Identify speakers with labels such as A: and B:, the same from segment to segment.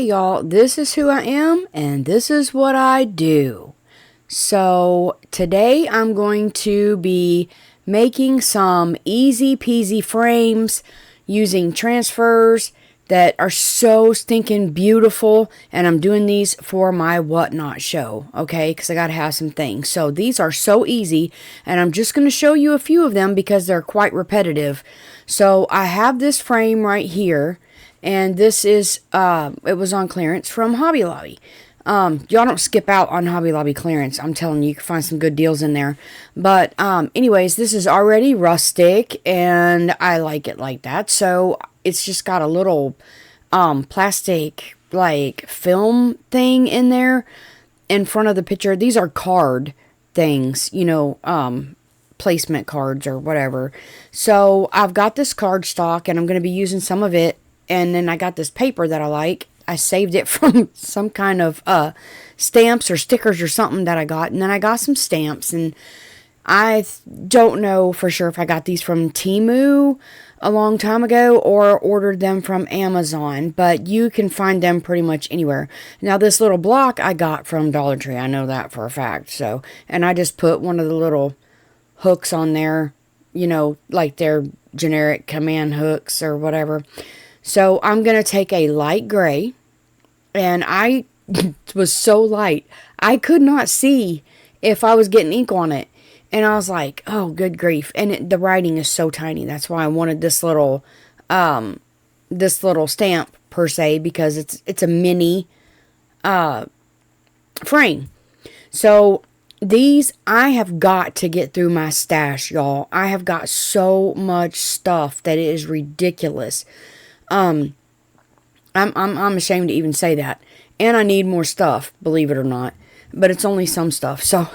A: Hey y'all, this is who I am and this is what I do. So today I'm going to be making some easy peasy frames using transfers that are so stinking beautiful, and I'm doing these for my whatnot show, okay, because I gotta have some things. So these are so easy, and I'm just going to show you a few of them because they're quite repetitive. So I have this frame right here, and this is it was on clearance from Hobby Lobby. Y'all don't skip out on Hobby Lobby clearance. I'm telling you, you can find some good deals in there. But anyways, this is already rustic, and I like it like that. So it's just got a little plastic like film thing in there in front of the picture. These are card things, placement cards or whatever. So I've got this card stock, and I'm going to be using some of it. And then I got this paper that I like. I saved it from some kind of stamps or stickers or something that I got. And then I got some stamps. And I don't know for sure if I got these from Temu a long time ago or ordered them from Amazon. But you can find them pretty much anywhere. Now this little block I got from Dollar Tree. I know that for a fact. So, and I just put one of the little hooks on there. Like their generic command hooks or whatever. So I'm going to take a light gray, and I was so light, I could not see if I was getting ink on it. And I was like, oh, good grief. And the writing is so tiny. That's why I wanted this little stamp per se, because it's a mini frame. So these, I have got to get through my stash, y'all. I have got so much stuff that it is ridiculous. I'm ashamed to even say that. And I need more stuff, believe it or not. But it's only some stuff. So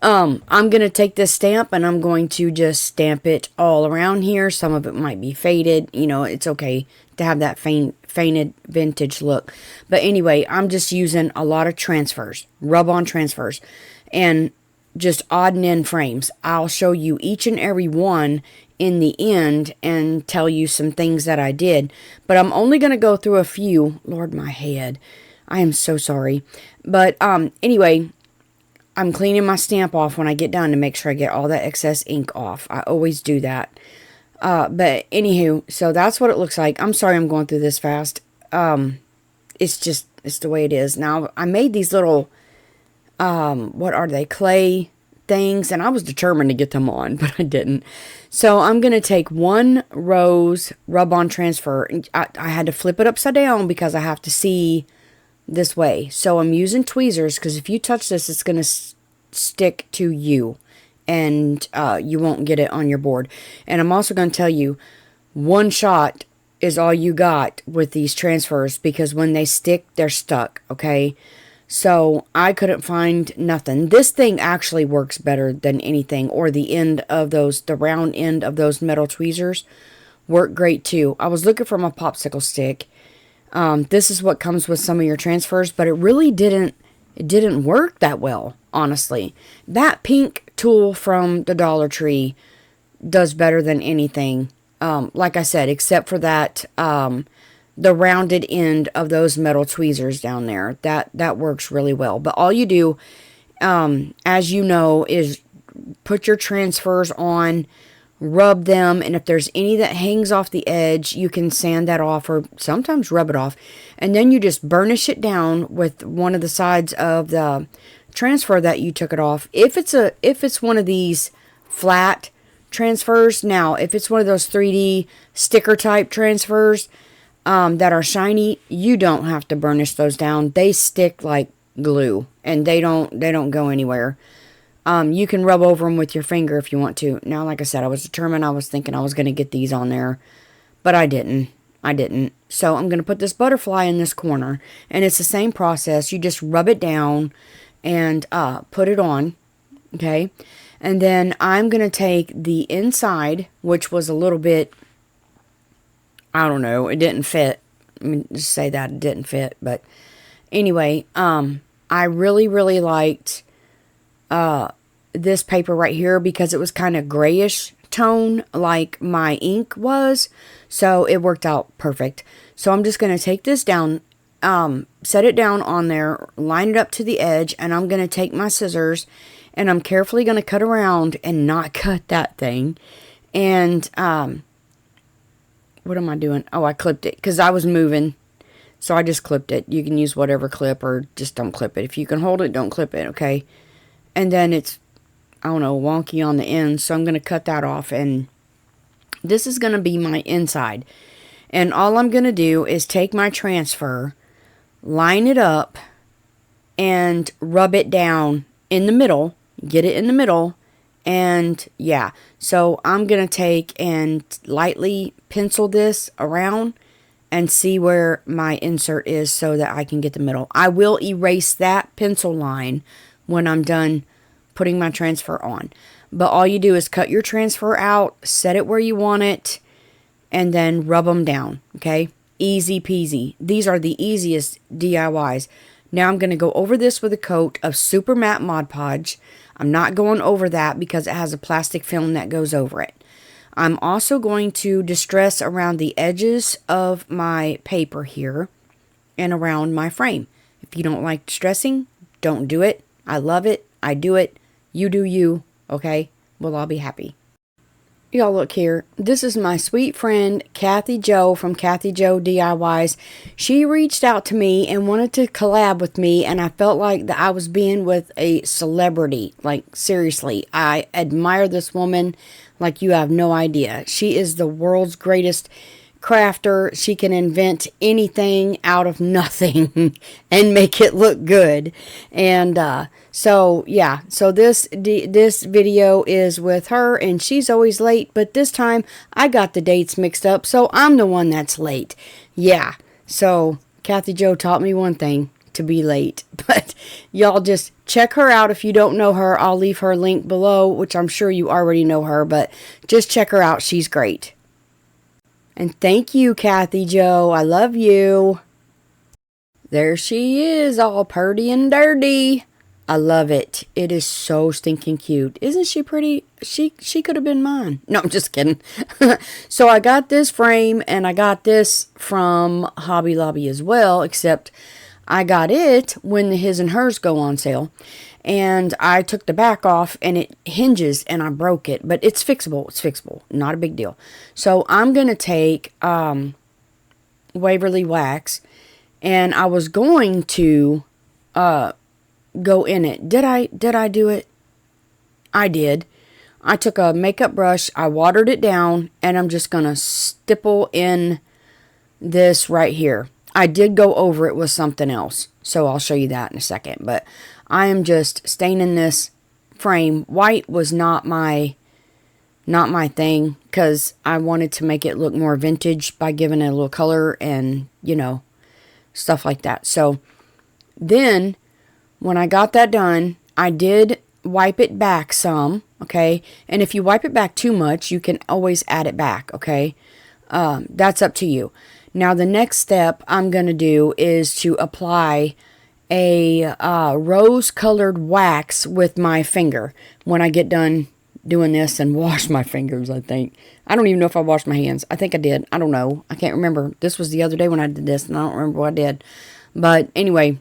A: I'm going to take this stamp and I'm going to just stamp it all around here. Some of it might be faded. It's okay to have that faded vintage look. But anyway, I'm just using a lot of transfers, rub-on transfers, and just odd and end frames. I'll show you each and every one in the end and tell you some things that I did. But I'm only going to go through a few. Lord, my head. I am so sorry. But anyway, I'm cleaning my stamp off when I get done to make sure I get all that excess ink off. I always do that. But anywho, so that's what it looks like. I'm sorry I'm going through this fast. It's the way it is. Now, I made these little, what are they? Clay things, and I was determined to get them on, but I didn't. So I'm going to take one rose rub-on transfer. I had to flip it upside down because I have to see this way. So I'm using tweezers because if you touch this, it's going to stick to you, and you won't get it on your board. And I'm also going to tell you, one shot is all you got with these transfers, because when they stick, they're stuck, okay? So I couldn't find nothing. This thing actually works better than anything, or the round end of those metal tweezers work great too. I was looking for my popsicle stick. This is what comes with some of your transfers, but it really didn't work that well, honestly. That pink tool from the Dollar Tree does better than anything. Like I said, except for that, the rounded end of those metal tweezers down there. That works really well. But all you do, as you know, is put your transfers on, rub them, and if there's any that hangs off the edge, you can sand that off or sometimes rub it off. And then you just burnish it down with one of the sides of the transfer that you took it off. If it's one of these flat transfers, now if it's one of those 3D sticker type transfers, that are shiny, you don't have to burnish those down. They stick like glue, and they don't go anywhere. You can rub over them with your finger if you want to. Now, like I said, I was determined. I was thinking I was going to get these on there, but I didn't. So I'm going to put this butterfly in this corner, and it's the same process. You just rub it down and put it on, okay? And then I'm going to take the inside, which was a little bit, I don't know, it didn't fit. I mean, just say that it didn't fit. But anyway, I really, really liked this paper right here because it was kind of grayish tone like my ink was. So it worked out perfect. So I'm just going to take this down, set it down on there, line it up to the edge, and I'm going to take my scissors and I'm carefully going to cut around and not cut that thing. And what am I doing? Oh, I clipped it because I was moving. So I just clipped it. You can use whatever clip or just don't clip it. If you can hold it, don't clip it, okay? And then it's, I don't know, wonky on the end. So I'm going to cut that off. And this is going to be my inside. And all I'm going to do is take my transfer, line it up, and rub it down in the middle. Get it in the middle. And yeah, so I'm going to take and lightly pencil this around and see where my insert is so that I can get the middle. I will erase that pencil line when I'm done putting my transfer on. But all you do is cut your transfer out, set it where you want it, and then rub them down, okay? Easy peasy. These are the easiest DIYs. Now I'm going to go over this with a coat of Super Matte Mod Podge. I'm not going over that because it has a plastic film that goes over it. I'm also going to distress around the edges of my paper here and around my frame. If you don't like distressing, don't do it. I love it. I do it. You do you. Okay? We'll all be happy. Y'all look here. This is my sweet friend, Kathy Jo from Kathy Jo DIYs. She reached out to me and wanted to collab with me, and I felt like that I was being with a celebrity. Like, seriously, I admire this woman like you have no idea. She is the world's greatest crafter. She can invent anything out of nothing and make it look good. And so yeah, so this video is with her, and she's always late, but this time I got the dates mixed up, so I'm the one that's late. Yeah, so Kathy Jo taught me one thing: to be late. But y'all just check her out if you don't know her. I'll leave her link below, which I'm sure you already know her, but just check her out. She's great. And thank you, Kathy Jo. I love you. There she is, all purty and dirty. I love it. It is so stinking cute. Isn't she pretty? She could have been mine. No, I'm just kidding. So I got this frame, and I got this from Hobby Lobby as well, except I got it when the his and hers go on sale. And I took the back off, and it hinges, and I broke it. But it's fixable. It's fixable. Not a big deal. So I'm going to take Waverly Wax, and I was going to go in it. Did I do it? I did. I took a makeup brush, I watered it down, and I'm just going to stipple in this right here. I did go over it with something else, so I'll show you that in a second. But I am just staining this frame. White was not my thing, because I wanted to make it look more vintage by giving it a little color and, you know, stuff like that. So then when I got that done, I did wipe it back some, okay? And if you wipe it back too much, you can always add it back, okay? That's up to you. Now, the next step I'm going to do is to apply a rose-colored wax with my finger when I get done doing this and wash my fingers, I think. I don't even know if I washed my hands. I think I did. I don't know. I can't remember. This was the other day when I did this, and I don't remember what I did. But anyway,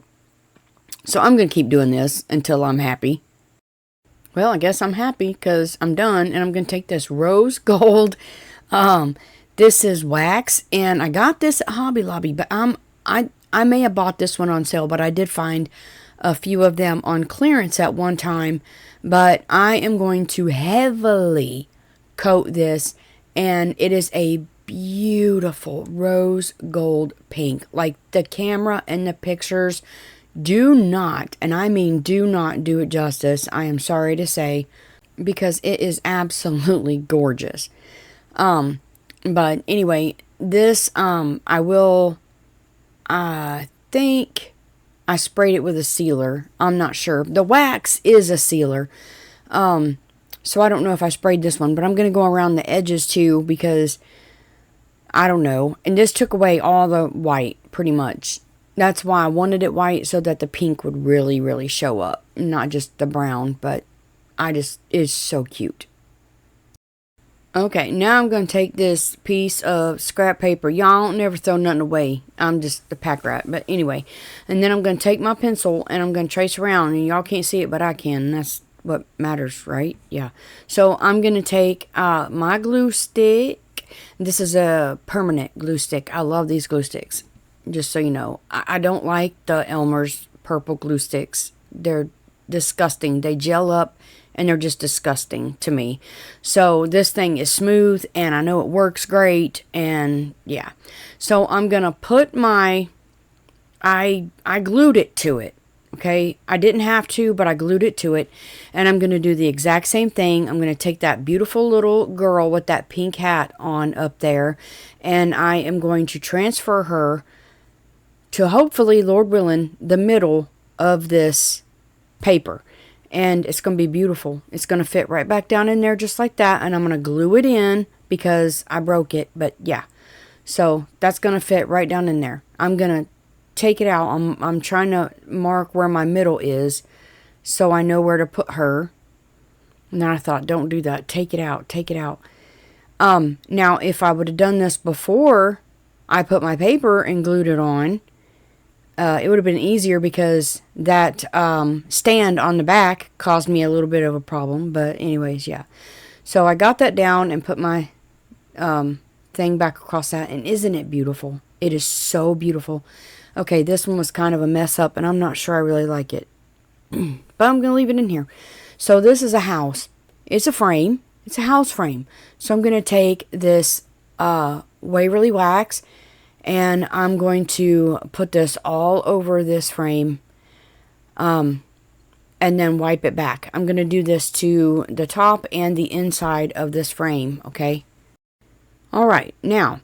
A: so I'm going to keep doing this until I'm happy. Well, I guess I'm happy because I'm done, and I'm going to take this rose gold. This is wax, and I got this at Hobby Lobby, but I may have bought this one on sale, but I did find a few of them on clearance at one time. But I am going to heavily coat this, and it is a beautiful rose gold pink. Like, the camera and the pictures do not, and I mean do not, do it justice, I am sorry to say, because it is absolutely gorgeous. But anyway, this, I think I sprayed it with a sealer. I'm not sure. The wax is a sealer. So I don't know if I sprayed this one, but I'm going to go around the edges too, because I don't know. And this took away all the white, pretty much. That's why I wanted it white, so that the pink would really, really show up. Not just the brown, but it's so cute. Okay, now I'm going to take this piece of scrap paper. Y'all don't never throw nothing away. I'm just a pack rat. But anyway, and then I'm going to take my pencil and I'm going to trace around. And y'all can't see it, but I can. And that's what matters, right? Yeah. So I'm going to take my glue stick. This is a permanent glue stick. I love these glue sticks. Just so you know. I don't like the Elmer's purple glue sticks. They're disgusting. They gel up. And they're just disgusting to me. So this thing is smooth and I know it works great. And yeah. So I'm going to put my... I glued it to it. Okay. I didn't have to, but I glued it to it. And I'm going to do the exact same thing. I'm going to take that beautiful little girl with that pink hat on up there. And I am going to transfer her to, hopefully, Lord willing, the middle of this paper. And it's going to be beautiful. It's going to fit right back down in there just like that. And I'm going to glue it in because I broke it. But yeah. So that's going to fit right down in there. I'm going to take it out. I'm trying to mark where my middle is so I know where to put her. And then I thought, don't do that. Take it out. Take it out. Now, if I would have done this before I put my paper and glued it on, it would have been easier because that stand on the back caused me a little bit of a problem. But anyways, yeah. So I got that down and put my thing back across that. And isn't it beautiful? It is so beautiful. Okay, this one was kind of a mess up and I'm not sure I really like it. But I'm going to leave it in here. So this is a house. It's a frame. It's a house frame. So I'm going to take this Waverly wax. And I'm going to put this all over this frame. And then wipe it back. I'm going to do this to the top and the inside of this frame. Okay. Alright. Now,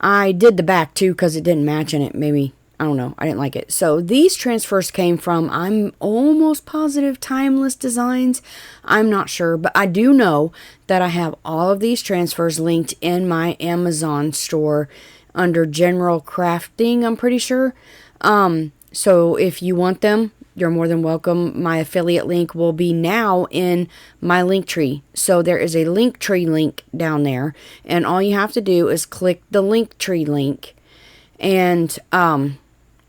A: I did the back too because it didn't match and it maybe, I don't know. I didn't like it. So these transfers came from, I'm almost positive, Timeless Designs. I'm not sure. But I do know that I have all of these transfers linked in my Amazon store under general crafting, I'm pretty sure. So if you want them, you're more than welcome. My affiliate link will be now in my link tree. So there is a link tree link down there. And all you have to do is click the link tree link. And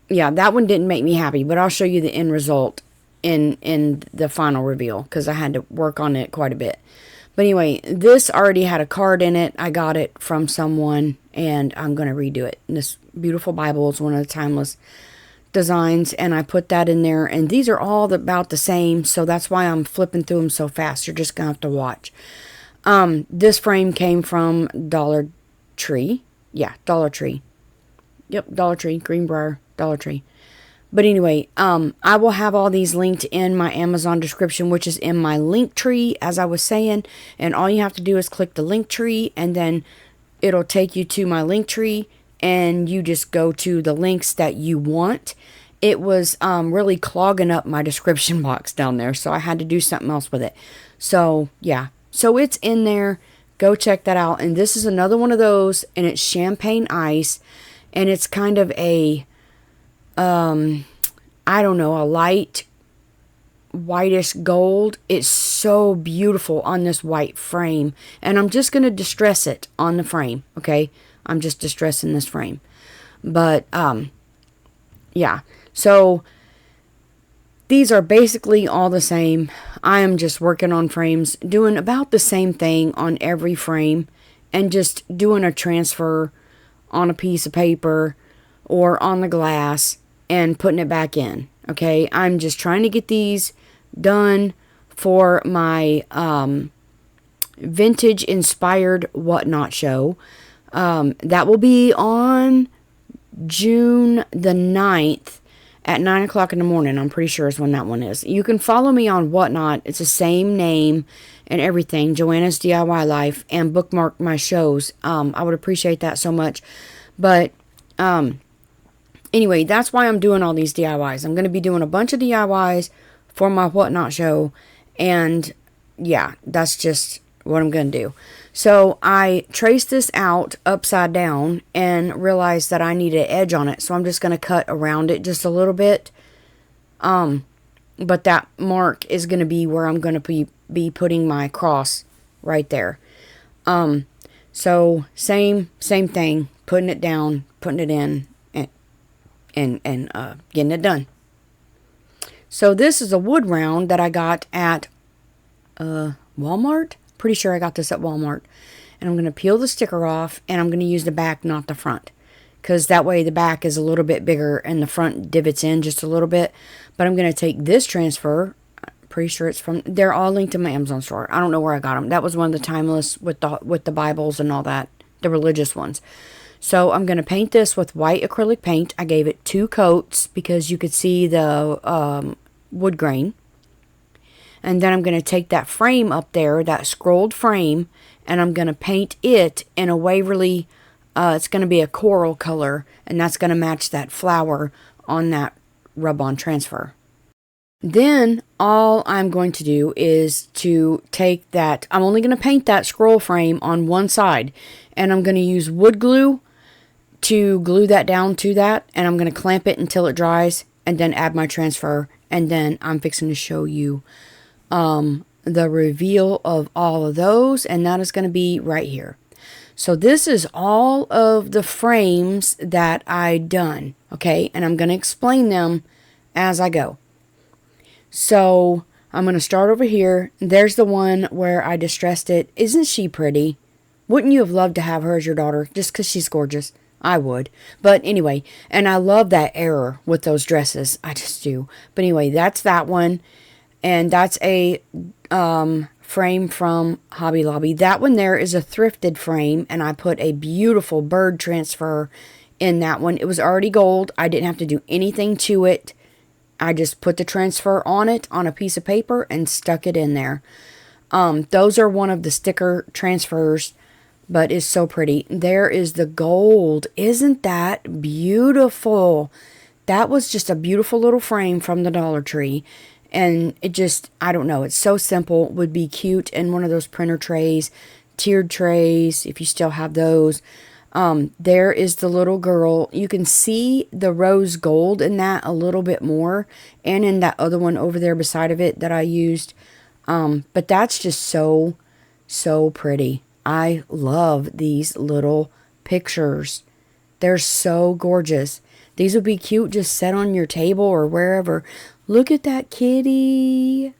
A: yeah, that one didn't make me happy. But I'll show you the end result in the final reveal. Because I had to work on it quite a bit. But anyway, this already had a card in it. I got it from someone. And I'm going to redo it. And this beautiful Bible is one of the Timeless Designs. And I put that in there. And these are all about the same. So that's why I'm flipping through them so fast. You're just going to have to watch. This frame came from Dollar Tree. Yeah, Dollar Tree. Yep, Dollar Tree. Greenbrier. Dollar Tree. But anyway, I will have all these linked in my Amazon description, which is in my link tree, as I was saying. And all you have to do is click the link tree. And then it'll take you to my link tree and you just go to the links that you want. It was really clogging up my description box down there. So I had to do something else with it. So yeah. So it's in there. Go check that out. And this is another one of those. And it's champagne ice. And it's kind of a, I don't know, a light whitish gold. It's so beautiful on this white frame. And I'm just going to distress it on the frame. Okay. I'm just distressing this frame. But, yeah. So, these are basically all the same. I am just working on frames, doing about the same thing on every frame. And just doing a transfer on a piece of paper or on the glass and putting it back in. Okay. I'm just trying to get these done for my vintage inspired whatnot show. That will be on June the 9th at 9 o'clock in the morning. I'm pretty sure is when that one is. You can follow me on whatnot. It's the same name and everything, Joanna's DIY Life, and bookmark my shows. I would appreciate that so much. But anyway, that's why I'm doing all these DIYs. I'm going to be doing a bunch of DIYs for my whatnot show. And yeah, that's just what I'm going to do. So I traced this out upside down and realized that I need an edge on it. So I'm just going to cut around it just a little bit. But that mark is going to be where I'm going to be putting my cross right there. So same thing, putting it down, putting it in, and getting it done. So this is a wood round that I got at Walmart. Pretty sure I got this at Walmart. And I'm going to peel the sticker off, and I'm going to use the back, not the front. Because that way the back is a little bit bigger and the front divots in just a little bit. But I'm going to take this transfer. Pretty sure it's from, they're all linked to my Amazon store. I don't know where I got them. That was one of the timeless with the Bibles and all that, the religious ones. So I'm going to paint this with white acrylic paint. I gave it 2 coats because you could see the wood grain. And then I'm going to take that frame up there, that scrolled frame, and I'm going to paint it in a Waverly, it's going to be a coral color, and that's going to match that flower on that rub-on transfer. Then all I'm going to do is to take that, I'm only going to paint that scroll frame on one side, and I'm going to use wood glue to glue that down to that, and I'm going to clamp it until it dries, and then add my transfer, and then I'm fixing to show you the reveal of all of those, and that is going to be right here. So this is all of the frames that I done, okay, and I'm going to explain them as I go. So I'm going to start over here. There's the one where I distressed it. Isn't she pretty? Wouldn't you have loved to have her as your daughter just because she's gorgeous? I would. But anyway, and I love that error with those dresses. I just do. But anyway, that's that one. And that's a frame from Hobby Lobby. That one there is a thrifted frame, and I put a beautiful bird transfer in that one. It was already gold. I didn't have to do anything to it. I just put the transfer on it on a piece of paper and stuck it in there. Those are one of the sticker transfers, but it's so pretty. There is the gold. Isn't that beautiful? That was just a beautiful little frame from the Dollar Tree. And it just, I don't know, it's so simple. Would be cute in one of those printer trays, tiered trays, if you still have those. There is the little girl. You can see the rose gold in that a little bit more, and in that other one over there beside of it that I used. But that's just so pretty. I love these little pictures. They're so gorgeous. These would be cute just set on your table or wherever. Look at that kitty.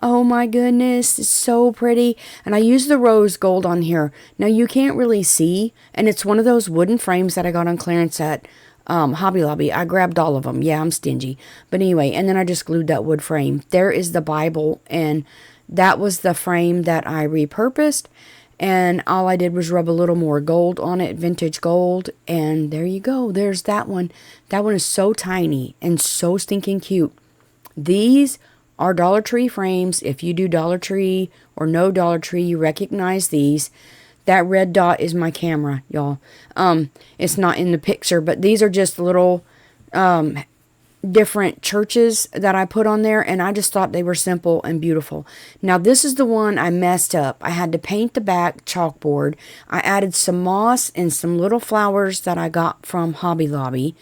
A: Oh my goodness, it's so pretty. And I used the rose gold on here. Now you can't really see, and it's one of those wooden frames that I got on clearance at Hobby Lobby. I grabbed all of them. Yeah, I'm stingy. But anyway, and then I just glued that wood frame. There is the Bible, and that was the frame that I repurposed. And all I did was rub a little more gold on it, vintage gold. And there you go. There's that one. That one is so tiny and so stinking cute. These are Dollar Tree frames. If you do Dollar Tree or no Dollar Tree, you recognize these. That red dot is my camera, y'all. It's not in the picture, but these are just little different churches that I put on there, and I just thought they were simple and beautiful. Now this is the one I messed up. I had to paint the back chalkboard. I added some moss and some little flowers that I got from Hobby Lobby.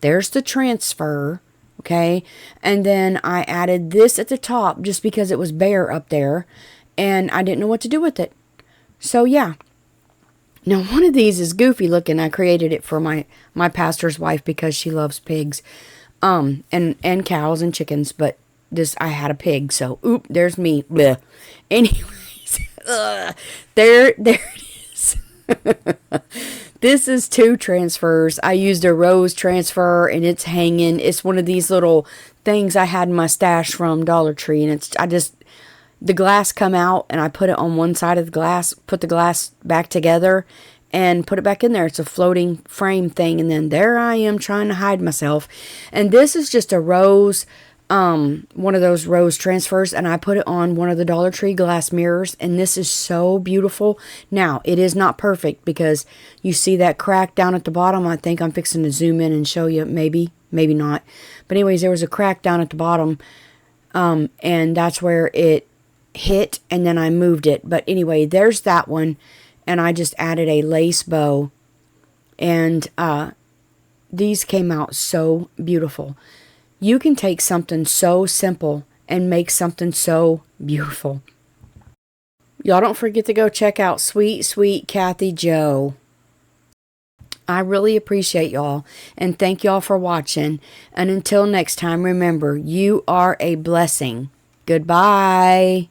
A: There's the transfer, okay? And then I added this at the top just because it was bare up there, and I didn't know what to do with it. So yeah. Now one of these is goofy looking. I created it for my pastor's wife because she loves pigs. And cows and chickens, but this, I had a pig, so, oop, there's me, bleh. Anyways, there it is. This is 2 transfers. I used a rose transfer, and it's hanging. It's one of these little things I had in my stash from Dollar Tree, and the glass come out, and I put it on one side of the glass, put the glass back together, and put it back in there. It's a floating frame thing, and then there I am trying to hide myself. And this is just a rose, one of those rose transfers, and I put it on one of the Dollar Tree glass mirrors, and this is so beautiful. Now, it is not perfect because you see that crack down at the bottom. I think I'm fixing to zoom in and show you, maybe not. But anyways, there was a crack down at the bottom, and that's where it hit, and then I moved it. But anyway, there's that one. And I just added a lace bow. And these came out so beautiful. You can take something so simple and make something so beautiful. Y'all don't forget to go check out Sweet, Sweet Kathy Joe. I really appreciate y'all, and thank y'all for watching. And until next time, remember, you are a blessing. Goodbye.